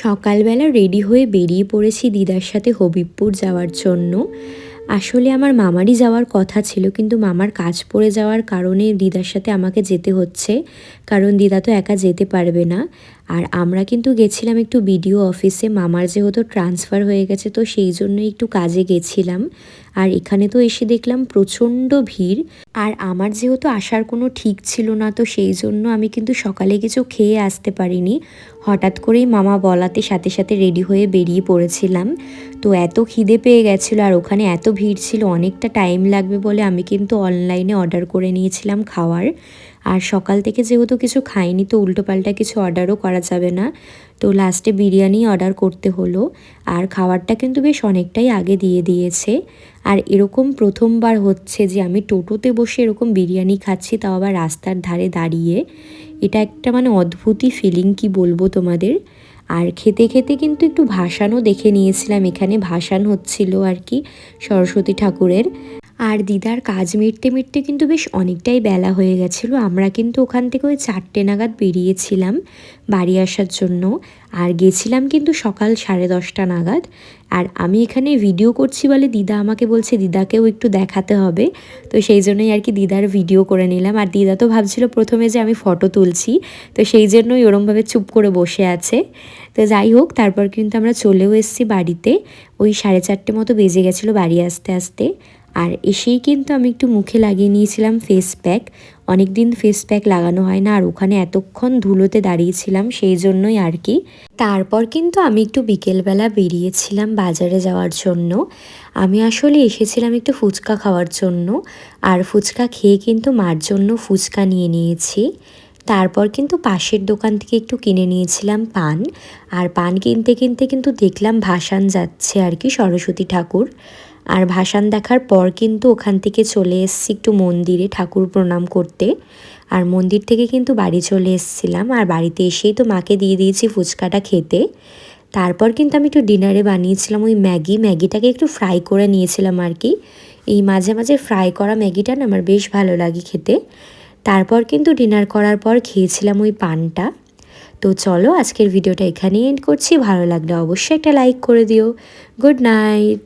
সকালবেলা রেডি হয়ে বেরিয়ে পড়েছি দিদার সাথে হবিবপুর যাওয়ার জন্য। আসলে আমার মামারই যাওয়ার কথা ছিল, কিন্তু মামার কাজ পড়ে যাওয়ার কারণে দিদার সাথে আমাকে যেতে হচ্ছে, কারণ দিদা তো একা যেতে পারবে না। আর আমরা কিন্তু গেছিলাম একটু বিডিও অফিসে, মামার যেহেতু ট্রান্সফার হয়ে গেছে তো সেই জন্য একটু কাজে গেছিলাম। আর এখানে তো এসে দেখলাম প্রচণ্ড ভিড়। আর আমার যেহেতু আসার কোনো ঠিক ছিল না, তো সেই জন্য আমি কিন্তু সকালে কিছু খেয়ে আসতে পারিনি। হঠাৎ করেই মামা বলাতে সাথে সাথে রেডি হয়ে বেরিয়ে পড়েছিলাম। তো এত খিদে পেয়ে গেছিলো আর ওখানে এত ভিড় ছিল, অনেকটা টাইম লাগবে বলে আমি কিন্তু অনলাইনে অর্ডার করে নিয়েছিলাম খাওয়ার। আর সকাল থেকে যেহেতু কিছু খাইনি তো উল্টোপাল্টা কিছু অর্ডারও করা যাবে না, তো লাস্টে বিরিয়ানি অর্ডার করতে হলো। আর খাবারটা কিন্তু বেশ অনেকটাই আগে দিয়ে দিয়েছে। আর এরকম প্রথমবার হচ্ছে যে আমি টোটোতে বসে এরকম বিরিয়ানি খাচ্ছি, তাও আবার রাস্তার ধারে দাঁড়িয়ে। এটা একটা অদ্ভুতই ফিলিং, কি বলবো তোমাদের। আর খেতে খেতে কিন্তু একটু ভাসানও দেখে নিয়েছিলাম, এখানে ভাসান হচ্ছিল আর কি সরস্বতী ঠাকুরের। আর দিদার কাজ মিটতে মিটতে কিন্তু বেশ অনেকটাই বেলা হয়ে গেছিলো। আমরা কিন্তু ওখান থেকে ওই 4টে নাগাদ বেরিয়েছিলাম বাড়ি আসার জন্য। আর গেছিলাম কিন্তু সকাল 10:30 নাগাদ। আর আমি এখানে ভিডিও করছি বলে দিদা আমাকে বলছে দিদাকেও একটু দেখাতে হবে, তো সেই জন্যই আর কি দিদার ভিডিও করে নিলাম। আর দিদা তো ভাবছিল প্রথমে যে আমি ফটো তুলছি, তো সেই জন্যই ওরমভাবে চুপ করে বসে আছে। তো যাই হোক, তারপর কিন্তু আমরা চলেও এসেছি বাড়িতে। ওই 4:30 মতো বেজে গেছিলো বাড়ি আসতে আসতে। আর এসেই কিন্তু আমি একটু মুখে লাগিয়ে নিয়েছিলাম ফেস প্যাক। অনেক দিন ফেস প্যাক লাগানো হয় না, আর ওখানে এতক্ষণ ধুলোতে দাঁড়িয়েছিলাম সেই জন্যই আর কি। তারপর কিন্তু আমি একটু বিকেলবেলা বেরিয়েছিলাম বাজারে যাওয়ার জন্য। আমি আসলে এসেছিলাম একটু ফুচকা খাওয়ার জন্য, আর ফুচকা খেয়ে কিন্তু মার জন্য ফুচকা নিয়ে নিয়েছি। তারপর কিন্তু পাশের দোকান থেকে একটু কিনে নিয়েছিলাম পান। আর পান কিনতে কিনতে কিন্তু দেখলাম ভাসান যাচ্ছে আর কি সরস্বতী ঠাকুর। আর ভাসান দেখার পর কিন্তু ওখান থেকে চলে এসেছি একটু মন্দিরে ঠাকুর প্রণাম করতে। আর মন্দির থেকে কিন্তু বাড়ি চলে এসেছিলাম, আর বাড়িতে এসেই তো মাকে দিয়ে দিয়েছি ফুচকাটা খেতে। তারপর কিন্তু আমি একটু ডিনারে বানিয়েছিলাম ওই ম্যাগিটাকে একটু ফ্রাই করে নিয়েছিলাম আর কি। এই মাঝে মাঝে ফ্রাই করা ম্যাগিটা না আমার বেশ ভালো লাগে খেতে। তারপর কিন্তু ডিনার করার পর খেয়েছিলাম ওই পানটা। তো চলো আজকের ভিডিওটা এখানেই এন্ড করছি। ভালো লাগলে অবশ্যই একটা লাইক করে দিও। Good night.